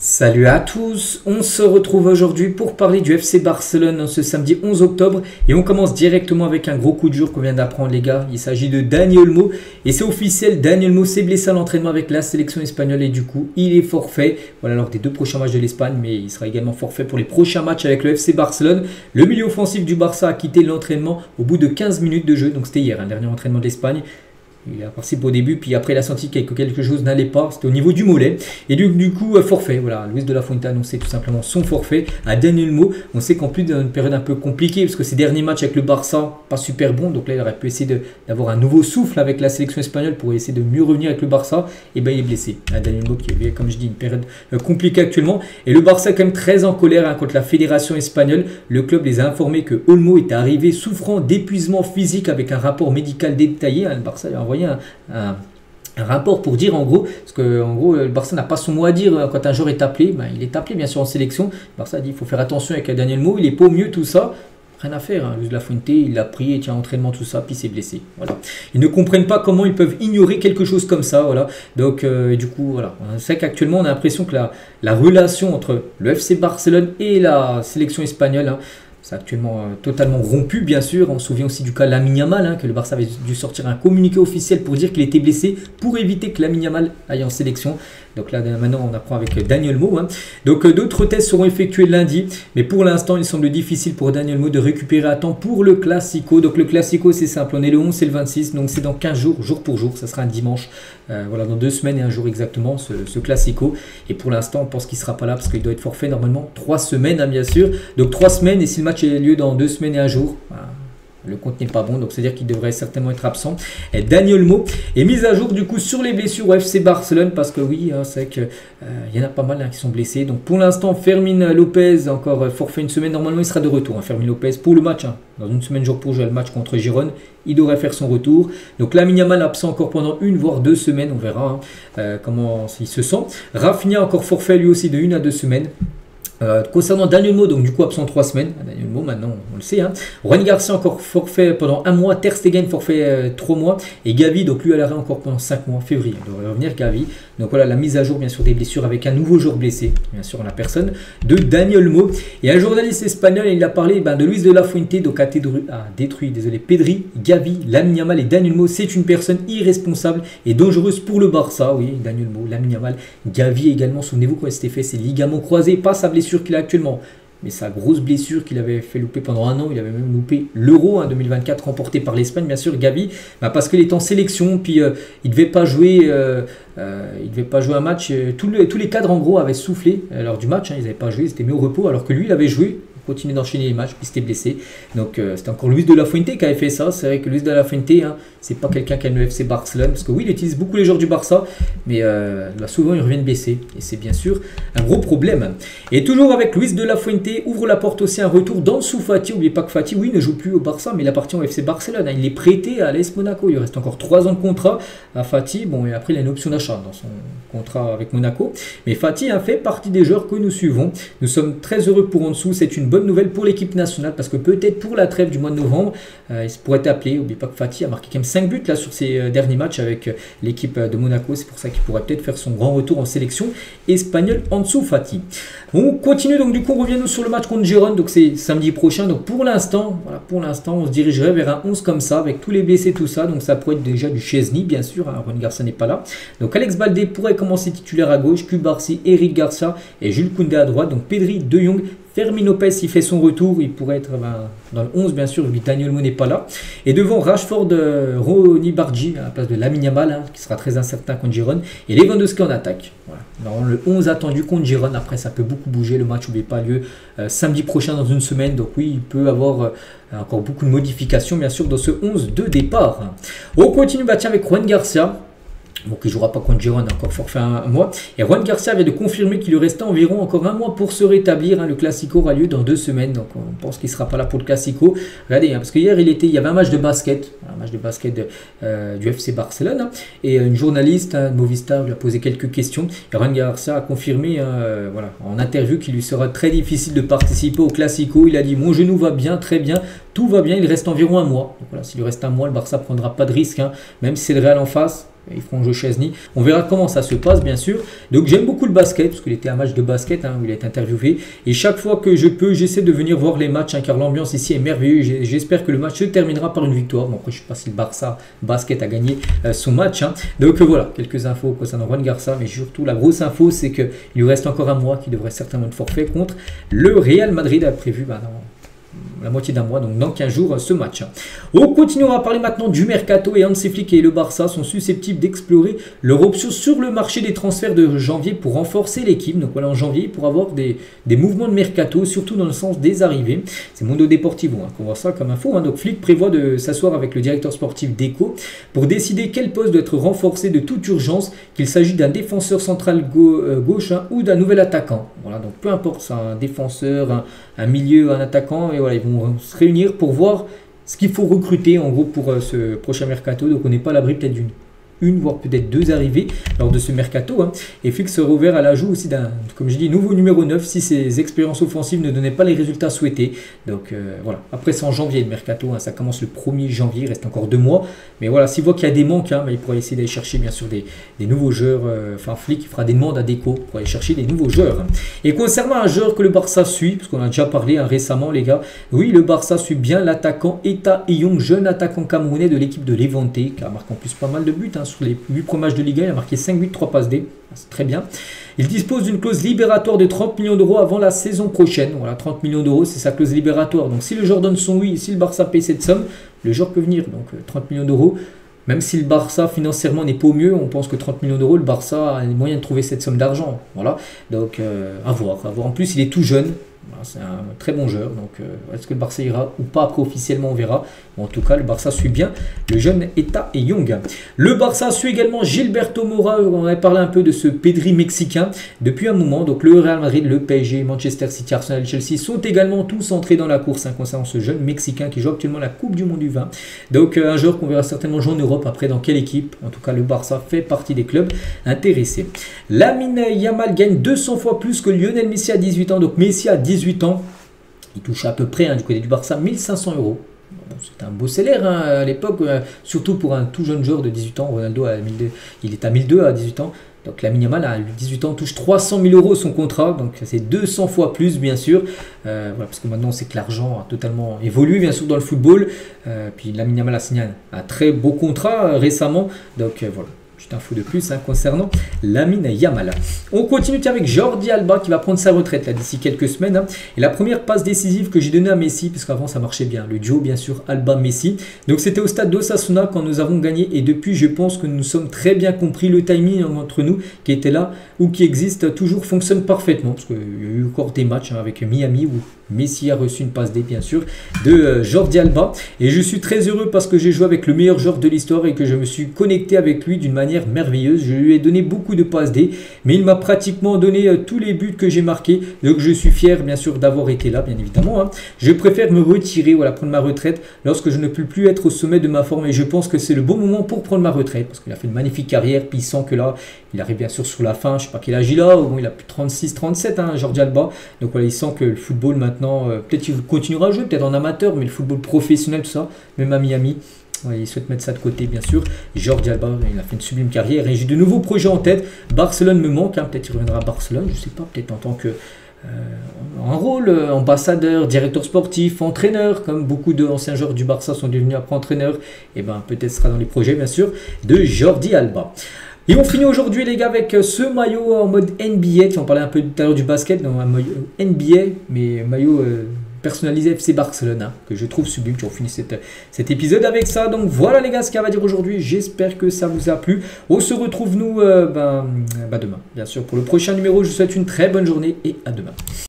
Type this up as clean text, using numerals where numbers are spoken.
Salut à tous, on se retrouve aujourd'hui pour parler du FC Barcelone ce samedi 11 octobre et on commence directement avec un gros coup dur qu'on vient d'apprendre les gars. Il s'agit de Dani Olmo et c'est officiel, Dani Olmo s'est blessé à l'entraînement avec la sélection espagnole et du coup il est forfait. Voilà lors des deux prochains matchs de l'Espagne, mais il sera également forfait pour les prochains matchs avec le FC Barcelone. Le milieu offensif du Barça a quitté l'entraînement au bout de 15 minutes de jeu, donc c'était hier, un dernier entraînement de l'Espagne. Il a participé au début, puis après il a senti que quelque chose n'allait pas, c'était au niveau du mollet. Et du coup, forfait, voilà, Luis de la Fuente a annoncé tout simplement son forfait à Dani Olmo. On sait qu'en plus d'une période un peu compliquée, parce que ses derniers matchs avec le Barça, pas super bons, donc là il aurait pu essayer d'avoir un nouveau souffle avec la sélection espagnole pour essayer de mieux revenir avec le Barça, et bien il est blessé. Dani Olmo qui avait, comme je dis, une période compliquée actuellement. Et le Barça est quand même très en colère contre la fédération espagnole. Le club les a informés que Olmo était arrivé souffrant d'épuisement physique avec un rapport médical détaillé. Le Barça a envoyé un rapport pour dire en gros, parce que en gros le Barça n'a pas son mot à dire quand un joueur est appelé, il est appelé bien sûr en sélection. Le Barça a dit il faut faire attention avec Dani Olmo, il est pas au mieux tout ça. Rien à faire, Luis de la Fuente, il l'a pris, il tient entraînement, tout ça, puis il s'est blessé. Voilà. Ils ne comprennent pas comment ils peuvent ignorer quelque chose comme ça. Voilà. Donc, du coup, voilà. On sait qu'actuellement, on a l'impression que la relation entre le FC Barcelone et la sélection espagnole, c'est actuellement totalement rompu, bien sûr. On se souvient aussi du cas Lamine Yamal, que le Barça avait dû sortir un communiqué officiel pour dire qu'il était blessé, pour éviter que Lamine Yamal aille en sélection. Donc là, maintenant, on apprend avec Dani Olmo. Donc d'autres tests seront effectués lundi. Mais pour l'instant, il semble difficile pour Dani Olmo de récupérer à temps pour le Classico. Donc le Classico, c'est simple. On est le 11 et le 26. Donc c'est dans 15 jours, jour pour jour. Ça sera un dimanche. Voilà, dans 2 semaines et un jour exactement, ce Classico. Et pour l'instant, on pense qu'il ne sera pas là parce qu'il doit être forfait normalement 3 semaines, bien sûr. Donc 3 semaines. Et si le match a lieu dans 2 semaines et un jour, voilà, le compte n'est pas bon, donc c'est-à-dire qu'il devrait certainement être absent. Et Dani Olmo est mis à jour du coup sur les blessures au FC Barcelone, parce que oui, c'est vrai qu'il y en a pas mal qui sont blessés. Donc pour l'instant, Fermín López, encore forfait une semaine, normalement il sera de retour. Fermín López pour le match, dans une semaine jour pour jouer le match contre Girone, il devrait faire son retour. Donc Lamine Yamal absent encore pendant 1 voire 2 semaines, on verra comment il se sent. Rafinha encore forfait lui aussi de 1 à 2 semaines. Concernant Dani Olmo, donc du coup absent 3 semaines. Dani Olmo maintenant on le sait. Juan Garcia encore forfait pendant 1 mois. Ter Stegen forfait 3 mois. Et Gavi donc lui à l'arrêt encore pendant 5 mois. Février il devrait revenir Gavi. Donc voilà la mise à jour bien sûr des blessures avec un nouveau joueur blessé. Bien sûr en la personne de Dani Olmo. Et un journaliste espagnol il a parlé de Luis de la Fuente. Donc a détruit Pedri, Gavi, Lamine Yamal et Dani Olmo. C'est une personne irresponsable et dangereuse pour le Barça. Oui, Dani Olmo, Lamine Yamal, Gavi également. Souvenez-vous quand il s'était fait ses ligaments croisés, pas sa blessure qu'il a actuellement, mais sa grosse blessure qu'il avait fait louper pendant 1 an. Il avait même loupé l'Euro 2024 remporté par l'Espagne, bien sûr, Gavi, parce qu'il est en sélection, puis il ne devait pas jouer un match. Tous les cadres en gros avaient soufflé lors du match, ils n'avaient pas joué, ils étaient mis au repos, alors que lui il avait joué. Continuer d'enchaîner les matchs, puis s'était blessé. Donc c'était encore Luis de la Fuente qui avait fait ça. C'est vrai que Luis de la Fuente, c'est pas quelqu'un qui aime le FC Barcelone, parce que oui, il utilise beaucoup les joueurs du Barça, mais souvent ils reviennent blessés. Et c'est bien sûr un gros problème. Et toujours avec Luis de la Fuente, ouvre la porte aussi un retour d'Ansu Fati. N'oubliez pas que Fati, oui, ne joue plus au Barça, mais il appartient au FC Barcelone. Il est prêté à l'AS Monaco. Il reste encore 3 ans de contrat à Fati. Bon, et après il a une option d'achat dans son contrat avec Monaco. Mais Fati fait partie des joueurs que nous suivons. Nous sommes très heureux pour Ansu. C'est une bonne nouvelle pour l'équipe nationale, parce que peut-être pour la trêve du mois de novembre, il pourrait être appelé. N'oubliez pas que Fati a marqué quand même 5 buts là sur ses derniers matchs avec l'équipe de Monaco. C'est pour ça qu'il pourrait peut-être faire son grand retour en sélection espagnole. Ansu Fati. On continue donc, du coup on revient nous sur le match contre Girone, donc c'est samedi prochain. Donc pour l'instant, on se dirigerait vers un 11 comme ça, avec tous les blessés, tout ça. Donc ça pourrait être déjà du Chesney, bien sûr. Juan Garcia n'est pas là. Donc Alex Baldé pourrait commencer titulaire à gauche, Cubarsí, Eric Garcia et Jules Koundé à droite. Donc Pedri, De Jong, Fermín López, il fait son retour, il pourrait être dans le 11 bien sûr, vu que Dani Olmo n'est pas là. Et devant Rashford, Ronny Bargi à la place de Lamine Yamal, qui sera très incertain contre Girone. Et Lewandowski en attaque. Voilà. Dans le 11 attendu contre Girone. Après ça peut beaucoup bouger, le match n'oublie pas lieu samedi prochain dans une semaine. Donc oui, il peut avoir encore beaucoup de modifications bien sûr dans ce 11 de départ. On continue avec Juan Garcia. Donc il ne jouera pas contre Girone, encore forfait 1 mois. Et Juan Garcia avait de confirmer qu'il lui restait environ encore 1 mois pour se rétablir. Le Classico aura lieu dans 2 semaines, donc on pense qu'il ne sera pas là pour le Classico. Regardez, parce que hier il y avait un match de basket, du FC Barcelone, et une journaliste, Movistar, lui a posé quelques questions. Et Juan Garcia a confirmé en interview qu'il lui sera très difficile de participer au Classico. Il a dit: mon genou va bien, très bien. tout va bien, il reste environ un mois. Donc voilà, s'il lui reste un mois, le Barça ne prendra pas de risque, hein, même si c'est le Real en face. Ils feront jouer Chesney. On verra comment ça se passe, bien sûr. Donc j'aime beaucoup le basket, parce qu'il était un match de basket, hein, où il a été interviewé. Et chaque fois que je peux, j'essaie de venir voir les matchs, hein, car l'ambiance ici est merveilleuse. J'espère que le match se terminera par une victoire. Bon, après, je ne sais pas si le Barça basket a gagné son match, hein. Donc voilà, quelques infos concernant Juan Garça. Mais surtout, la grosse info, c'est qu'il lui reste encore un mois, qu'il devrait certainement être forfait contre le Real Madrid, a prévu dans la moitié d'un mois, donc dans 15 jours, ce match. On continuera à parler maintenant du mercato, et Hansi Flick et le Barça sont susceptibles d'explorer leur option sur le marché des transferts de janvier pour renforcer l'équipe. Donc voilà, en janvier, pour avoir des mouvements de mercato, surtout dans le sens des arrivées. C'est Mundo Deportivo, hein, qu'on voit ça comme info, hein. Donc Flick prévoit de s'asseoir avec le directeur sportif d'Eco pour décider quel poste doit être renforcé de toute urgence, qu'il s'agit d'un défenseur central gauche, hein, ou d'un nouvel attaquant. Voilà, donc peu importe, c'est un défenseur, un milieu, un attaquant, et voilà, ils vont se réunir pour voir ce qu'il faut recruter en gros pour ce prochain mercato. Donc on n'est pas à l'abri peut-être d'une voire peut-être deux arrivées lors de ce mercato, hein. Et Flick sera ouvert à l'ajout aussi d'un, comme je dis, nouveau numéro 9 si ses expériences offensives ne donnaient pas les résultats souhaités. Donc voilà, après c'est en janvier le mercato, hein. Ça commence le 1er janvier, il reste encore 2 mois. Mais voilà, s'il voit qu'il y a des manques, hein, il pourra essayer d'aller chercher bien sûr des nouveaux joueurs. Enfin, Flick fera des demandes à Deco pour aller chercher des nouveaux joueurs, hein. Et concernant un joueur que le Barça suit, parce qu'on a déjà parlé, hein, récemment les gars, oui, le Barça suit bien l'attaquant Eta Young, jeune attaquant camerounais de l'équipe de Levante, qui a marqué en plus pas mal de buts, hein, sur les 8 premiers matchs de Ligue 1, il a marqué 5 buts, 3 passes D. C'est très bien. Il dispose d'une clause libératoire de 30 millions d'euros avant la saison prochaine. Voilà, 30 millions d'euros, c'est sa clause libératoire. Donc si le joueur donne son oui, si le Barça paye cette somme, le joueur peut venir. Donc 30 millions d'euros. Même si le Barça financièrement n'est pas au mieux, on pense que 30 millions d'euros, le Barça a les moyens de trouver cette somme d'argent. Voilà. Donc à voir. En plus, il est tout jeune. Voilà, c'est un très bon joueur. Donc est-ce que le Barça ira ou pas? Après, officiellement, on verra. Bon, en tout cas, le Barça suit bien le jeune Eta Young. Le Barça suit également Gilberto Mora. On avait parlé un peu de ce Pedri mexicain depuis un moment. Donc le Real Madrid, le PSG, Manchester City, Arsenal et Chelsea sont également tous entrés dans la course, hein, concernant ce jeune Mexicain qui joue actuellement la Coupe du Monde du Vin. Donc un joueur qu'on verra certainement jouer en Europe. Après, dans quelle équipe? En tout cas, le Barça fait partie des clubs intéressés. Lamine Yamal gagne 200 fois plus que Lionel Messi à 18 ans. Donc Messi a 18 ans. Il touche à peu près, hein, du côté du Barça 1500 €. Bon, c'est un beau salaire, hein, à l'époque, surtout pour un tout jeune joueur de 18 ans. Ronaldo, il est à 1002 à 18 ans. Donc Lamine Yamal à 18 ans touche 300 000 € son contrat. Donc c'est 200 fois plus, bien sûr. Voilà, parce que maintenant, c'est que l'argent a totalement évolué, bien sûr, dans le football. Puis Lamine Yamal a signé un très beau contrat récemment. Donc voilà. Petite info de plus, hein, concernant Lamine Yamal. On continue avec Jordi Alba qui va prendre sa retraite d'ici quelques semaines, hein. Et la première passe décisive que j'ai donnée à Messi, parce qu'avant ça marchait bien, le duo bien sûr Alba-Messi. Donc c'était au stade d'Osasuna quand nous avons gagné, et depuis je pense que nous sommes très bien compris. Le timing entre nous qui était là ou qui existe toujours fonctionne parfaitement, parce qu'il y a eu encore des matchs, hein, avec Miami où Messi a reçu une passe D bien sûr de Jordi Alba, et je suis très heureux parce que j'ai joué avec le meilleur joueur de l'histoire et que je me suis connecté avec lui d'une manière merveilleuse. Je lui ai donné beaucoup de passes D, mais il m'a pratiquement donné tous les buts que j'ai marqués, donc je suis fier bien sûr d'avoir été là, bien évidemment, hein. Je préfère me retirer, voilà, prendre ma retraite lorsque je ne peux plus être au sommet de ma forme, et je pense que c'est le bon moment pour prendre ma retraite, parce qu'il a fait une magnifique carrière, puis il sent que là il arrive bien sûr sur la fin. Je sais pas quel âge il a, bon, il a plus 36, 37, hein, Jordi Alba. Donc voilà, il sent que le football maintenant, peut-être qu'il continuera à jouer, peut-être en amateur, mais le football professionnel, tout ça, même à Miami, ouais, il souhaite mettre ça de côté, bien sûr. Jordi Alba, il a fait une sublime carrière, et j'ai de nouveaux projets en tête. Barcelone me manque, hein, peut-être qu'il reviendra à Barcelone, je sais pas, peut-être en tant que un rôle ambassadeur, directeur sportif, entraîneur, comme beaucoup d'anciens joueurs du Barça sont devenus après entraîneurs. Et ben peut-être sera dans les projets, bien sûr, de Jordi Alba. Et on finit aujourd'hui les gars avec ce maillot en mode NBA. On parlait un peu tout à l'heure du basket, donc un maillot NBA, mais maillot personnalisé FC Barcelone, hein, que je trouve sublime. On finit cet épisode avec ça. Donc voilà les gars ce qu'il y a à dire aujourd'hui. J'espère que ça vous a plu. On se retrouve nous demain, bien sûr, pour le prochain numéro. Je vous souhaite une très bonne journée et à demain.